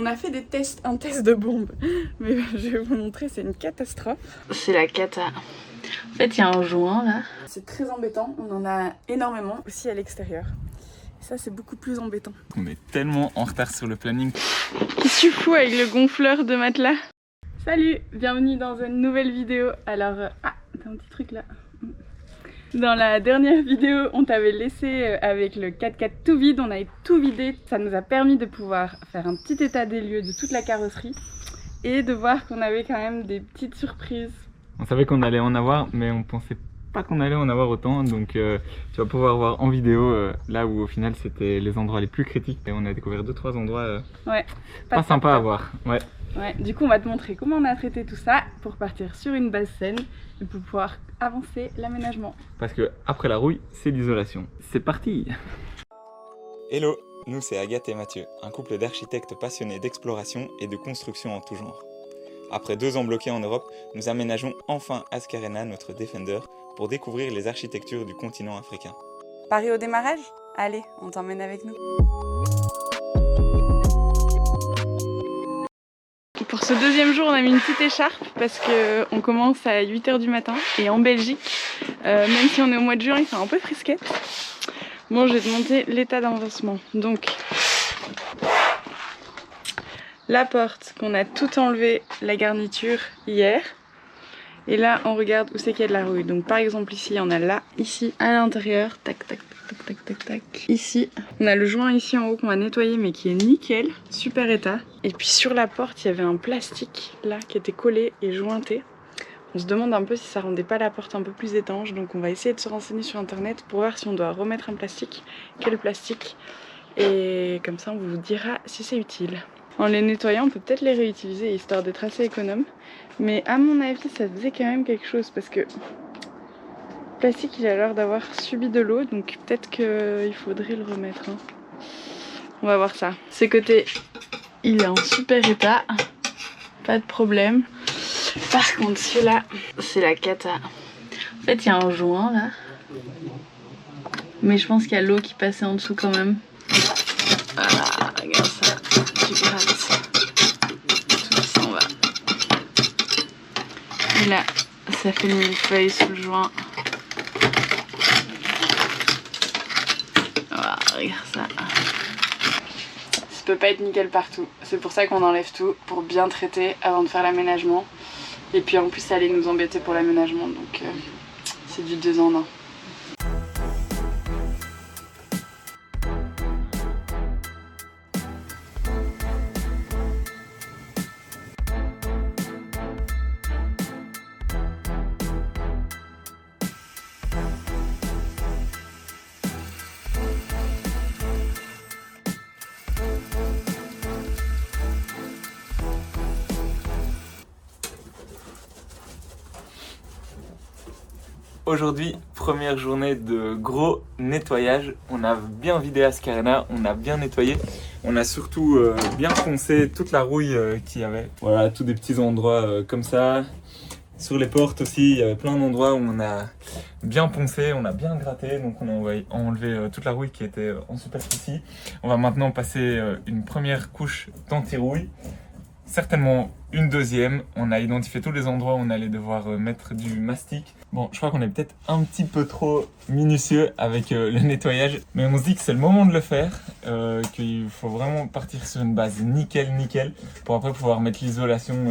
a fait des tests, un test de bombe, mais je vais vous montrer, c'est une catastrophe. C'est la cata. En fait, il y a un joint là. C'est très embêtant, on en a énormément aussi à l'extérieur. Ça, c'est beaucoup plus embêtant. On est tellement en retard sur le planning. Qui suis fou avec le gonfleur de matelas. Salut, bienvenue dans une nouvelle vidéo. Alors, t'as un petit truc là. Dans la dernière vidéo, on t'avait laissé avec le 4x4 tout vide, on avait tout vidé. Ça nous a permis de pouvoir faire un petit état des lieux de toute la carrosserie et de voir qu'on avait quand même des petites surprises. On savait qu'on allait en avoir, mais on pensait pas qu'on allait en avoir autant, donc tu vas pouvoir voir en vidéo là où au final c'était les endroits les plus critiques et on a découvert 2-3 endroits ouais, pas sympa à voir. Ouais. Ouais, du coup on va te montrer comment on a traité tout ça pour partir sur une base saine et pour pouvoir avancer l'aménagement. Parce que après la rouille, c'est l'isolation. C'est parti. Hello, nous c'est Agathe et Mathieu, un couple d'architectes passionnés d'exploration et de construction en tout genre. Après 2 ans bloqués en Europe, nous aménageons enfin Ascarena, notre Defender, pour découvrir les architectures du continent africain. Paris au démarrage? Allez, on t'emmène avec nous. Pour ce deuxième jour, on a mis une petite écharpe parce qu'on commence à 8 h du matin et en Belgique, même si on est au mois de juin, il fait un peu frisquette. Bon, je vais te montrer l'état d'avancement. Donc, la porte qu'on a tout enlevé, la garniture hier. Et là, on regarde où c'est qu'il y a de la rouille. Donc par exemple ici, il y en a là, ici, à l'intérieur. Tac, tac, tac, tac, tac, tac. Ici, on a le joint ici en haut qu'on va nettoyer mais qui est nickel, super état. Et puis sur la porte, il y avait un plastique là qui était collé et jointé. On se demande un peu si ça rendait pas la porte un peu plus étanche. Donc on va essayer de se renseigner sur internet pour voir si on doit remettre un plastique. Quel plastique? Et comme ça, on vous dira si c'est utile. En les nettoyant, on peut peut-être les réutiliser histoire d'être assez économe. Mais à mon avis, ça faisait quand même quelque chose parce que le plastique, il a l'air d'avoir subi de l'eau. Donc peut-être qu'il faudrait le remettre. Hein. On va voir ça. Ce côté, il est en super état. Pas de problème. Par contre, celui-là, c'est la cata. En fait, il y a un joint là. Mais je pense qu'il y a l'eau qui passait en dessous quand même. Voilà, regarde ça. Tu grattes. Tout s'en va. Et là, ça fait le millefeuille sous le joint. Voilà, regarde ça. Ça peut pas être nickel partout. C'est pour ça qu'on enlève tout, pour bien traiter avant de faire l'aménagement. Et puis en plus, ça allait nous embêter pour l'aménagement, donc c'est du 2 en 1. Aujourd'hui, première journée de gros nettoyage. On a bien vidé Ascarena, on a bien nettoyé. On a surtout bien poncé toute la rouille qu'il y avait. Voilà, tous des petits endroits comme ça. Sur les portes aussi, il y avait plein d'endroits où on a bien poncé, on a bien gratté. Donc on a enlevé toute la rouille qui était en superficie. On va maintenant passer une première couche d'anti-rouille. Certainement une deuxième. On a identifié tous les endroits où on allait devoir mettre du mastic. Bon, je crois qu'on est peut-être un petit peu trop minutieux avec le nettoyage, mais on se dit que c'est le moment de le faire, qu'il faut vraiment partir sur une base nickel, pour après pouvoir mettre l'isolation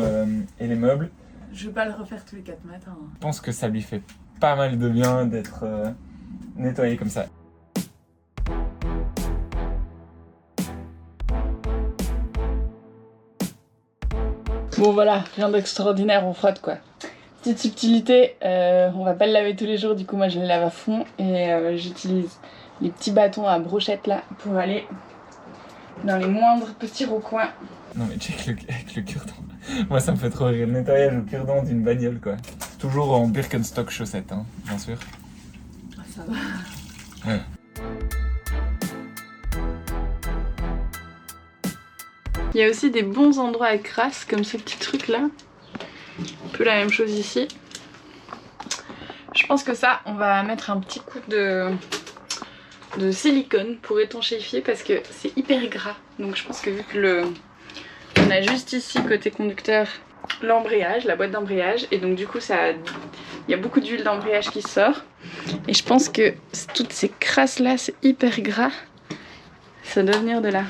et les meubles. Je vais pas le refaire tous les 4 matins. Hein. Je pense que ça lui fait pas mal de bien d'être nettoyé comme ça. Bon voilà, rien d'extraordinaire, on frotte quoi. Petite subtilité, on va pas le laver tous les jours, du coup moi je le lave à fond et j'utilise les petits bâtons à brochette là pour aller dans les moindres petits recoins. Non mais check avec le cure-dent. Moi ça me fait trop rire, le nettoyage au cure-dent d'une bagnole quoi. Toujours en Birkenstock chaussettes, hein, bien sûr. Ah, ça va. Ouais. Il y a aussi des bons endroits à crasse comme ce petit truc là. Un peu la même chose ici. Je pense que ça, on va mettre un petit coup de silicone pour étanchéifier parce que c'est hyper gras. Donc je pense que vu que on a juste ici côté conducteur l'embrayage, la boîte d'embrayage, et donc du coup il y a beaucoup d'huile d'embrayage qui sort, et je pense que toutes ces crasses là, c'est hyper gras, ça doit venir de là.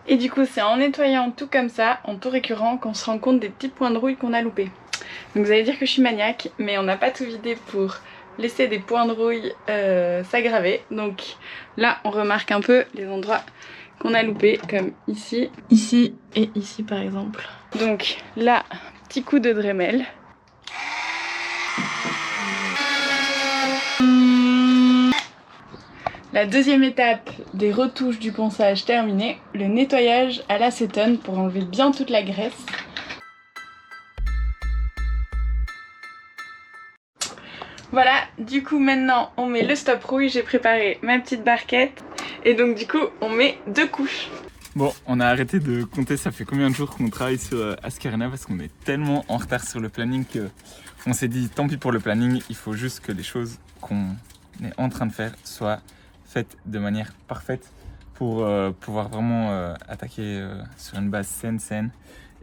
Et du coup c'est en nettoyant tout comme ça, en tout récurrent, qu'on se rend compte des petits points de rouille qu'on a loupés. Donc vous allez dire que je suis maniaque, mais on n'a pas tout vidé pour laisser des points de rouille s'aggraver. Donc là on remarque un peu les endroits qu'on a loupés, comme ici, ici et ici par exemple. Donc là, petit coup de Dremel. La deuxième étape des retouches du ponçage terminée, le nettoyage à l'acétone pour enlever bien toute la graisse. Voilà, du coup maintenant on met le stop rouille, j'ai préparé ma petite barquette et donc du coup on met 2 couches. Bon, on a arrêté de compter ça fait combien de jours qu'on travaille sur Ascarena parce qu'on est tellement en retard sur le planning qu'on s'est dit tant pis pour le planning, il faut juste que les choses qu'on est en train de faire soient faites de manière parfaite pour pouvoir vraiment attaquer sur une base saine.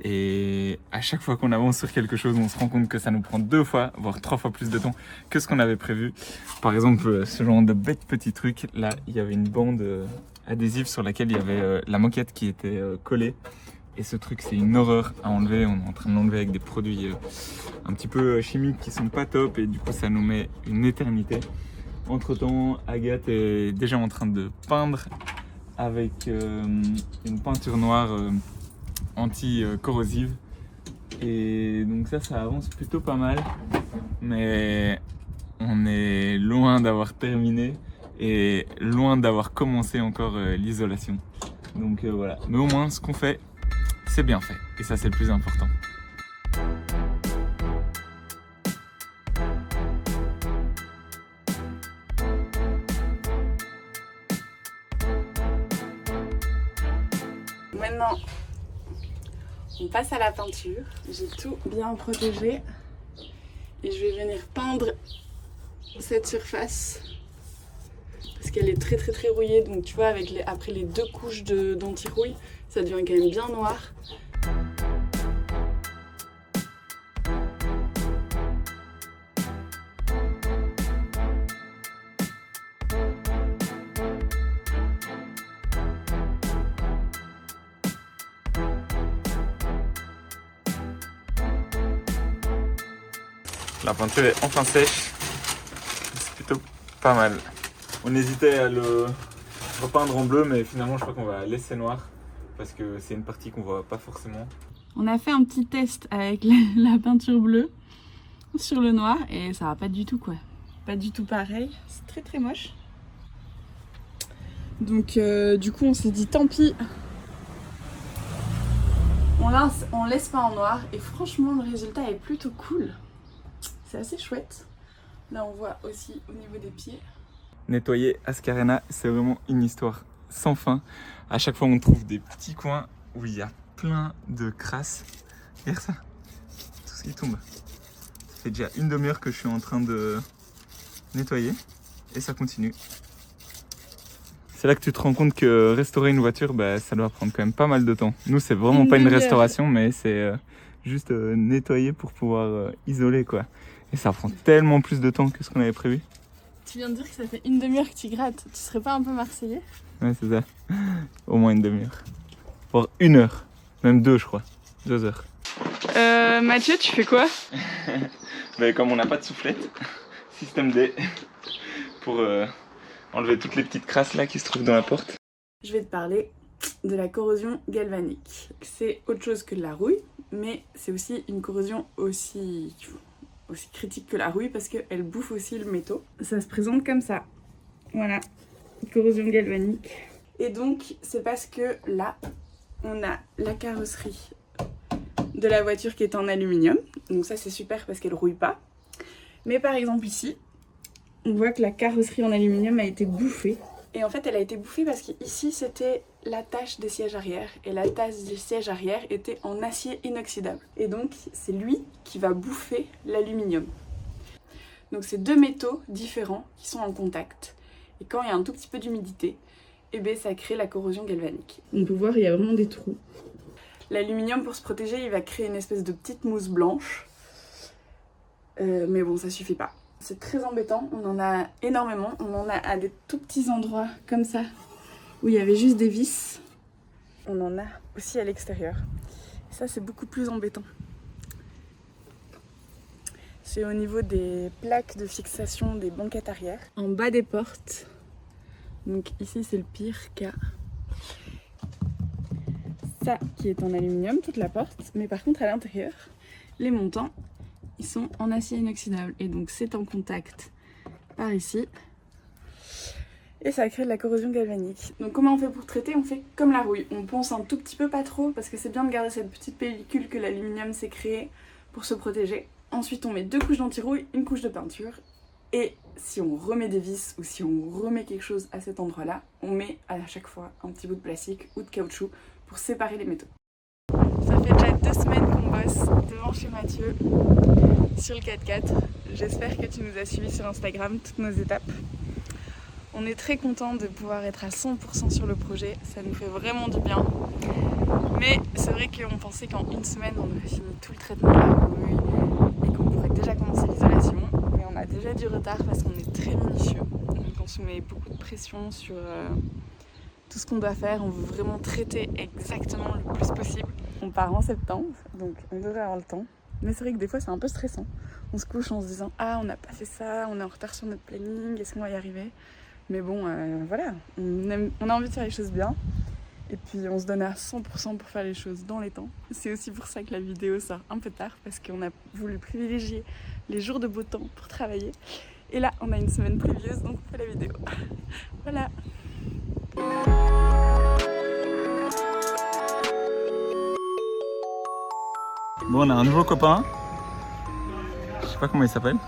Et à chaque fois qu'on avance sur quelque chose, on se rend compte que ça nous prend 2 fois, voire 3 fois plus de temps que ce qu'on avait prévu. Par exemple, ce genre de bête petit truc, là, il y avait une bande adhésive sur laquelle il y avait la moquette qui était collée. Et ce truc, c'est une horreur à enlever. On est en train de l'enlever avec des produits un petit peu chimiques qui sont pas top. Et du coup, ça nous met une éternité. Entre temps, Agathe est déjà en train de peindre avec une peinture noire anti-corrosive. Et donc ça avance plutôt pas mal. Mais on est loin d'avoir terminé et loin d'avoir commencé encore l'isolation. Donc voilà. Mais au moins, ce qu'on fait, c'est bien fait. Et ça, c'est le plus important. Maintenant, on passe à la peinture. J'ai tout bien protégé et je vais venir peindre cette surface parce qu'elle est très rouillée. Donc tu vois, après les 2 couches d'anti-rouille, ça devient quand même bien noir. La peinture est enfin sèche, c'est plutôt pas mal. On hésitait à le repeindre en bleu, mais finalement je crois qu'on va laisser noir parce que c'est une partie qu'on voit pas forcément. On a fait un petit test avec la peinture bleue sur le noir et ça va pas du tout quoi. Pas du tout pareil, c'est très moche. Donc du coup on s'est dit tant pis. On laisse pas en noir et franchement le résultat est plutôt cool. C'est assez chouette. Là on voit aussi au niveau des pieds. Nettoyer Ascarena, c'est vraiment une histoire sans fin. À chaque fois on trouve des petits coins où il y a plein de crasses. Regarde ça, tout ce qui tombe. Ça fait déjà une demi-heure que je suis en train de nettoyer et ça continue. C'est là que tu te rends compte que restaurer une voiture, ça doit prendre quand même pas mal de temps. Nous c'est vraiment pas une restauration, mais c'est juste nettoyer pour pouvoir isoler quoi. Et ça prend tellement plus de temps que ce qu'on avait prévu. Tu viens de dire que ça fait une demi-heure que tu grattes. Tu serais pas un peu marseillais? Ouais, c'est ça. Au moins une demi-heure. Voire 1 heure. Même 2, je crois. 2 heures. Mathieu, tu fais quoi? Comme on n'a pas de soufflette, système D, pour enlever toutes les petites crasses là qui se trouvent dans la porte. Je vais te parler de la corrosion galvanique. C'est autre chose que de la rouille, mais c'est aussi une corrosion aussi critique que la rouille parce qu'elle bouffe aussi le métaux. Ça se présente comme ça. Voilà, corrosion galvanique. Et donc, c'est parce que là, on a la carrosserie de la voiture qui est en aluminium. Donc ça, c'est super parce qu'elle rouille pas. Mais par exemple ici, on voit que la carrosserie en aluminium a été bouffée. Et en fait, elle a été bouffée parce qu'ici, c'était l'attache des sièges arrière. Et l'attache des sièges arrière était en acier inoxydable. Et donc, c'est lui qui va bouffer l'aluminium. Donc, c'est 2 métaux différents qui sont en contact. Et quand il y a un tout petit peu d'humidité, et bien ça crée la corrosion galvanique. On peut voir, il y a vraiment des trous. L'aluminium, pour se protéger, il va créer une espèce de petite mousse blanche. Mais bon, ça suffit pas. C'est très embêtant, on en a énormément. On en a à des tout petits endroits comme ça, où il y avait juste des vis. On en a aussi à l'extérieur. Ça, c'est beaucoup plus embêtant. C'est au niveau des plaques de fixation des banquettes arrière. En bas des portes. Donc ici, c'est le pire cas. Ça qui est en aluminium, toute la porte. Mais par contre, à l'intérieur, les montants, ils sont en acier inoxydable. Et donc, c'est en contact par ici. Et ça crée de la corrosion galvanique. Donc comment on fait pour traiter? On fait comme la rouille. On ponce un tout petit peu, pas trop, parce que c'est bien de garder cette petite pellicule que l'aluminium s'est créée pour se protéger. Ensuite on met 2 couches d'anti-rouille, une couche de peinture. Et si on remet des vis ou si on remet quelque chose à cet endroit-là, on met à chaque fois un petit bout de plastique ou de caoutchouc pour séparer les métaux. Ça fait déjà 2 semaines qu'on bosse devant chez Mathieu sur le 4x4. J'espère que tu nous as suivis sur Instagram, toutes nos étapes. On est très content de pouvoir être à 100% sur le projet, ça nous fait vraiment du bien. Mais c'est vrai qu'on pensait qu'en une semaine on aurait fini tout le traitement de la rouille et qu'on pourrait déjà commencer l'isolation. Mais on a déjà du retard parce qu'on est très minutieux. Donc on se met beaucoup de pression sur tout ce qu'on doit faire. On veut vraiment traiter exactement le plus possible. On part en septembre, donc on devrait avoir le temps. Mais c'est vrai que des fois c'est un peu stressant. On se couche en se disant « Ah, on n'a pas fait ça, on est en retard sur notre planning, est-ce qu'on va y arriver ?» Mais bon, voilà, on a envie de faire les choses bien. Et puis on se donne à 100% pour faire les choses dans les temps. C'est aussi pour ça que la vidéo sort un peu tard, parce qu'on a voulu privilégier les jours de beau temps pour travailler. Et là, on a une semaine pluvieuse, donc on fait la vidéo. Voilà. Bon, on a un nouveau copain. Je sais pas comment il s'appelle.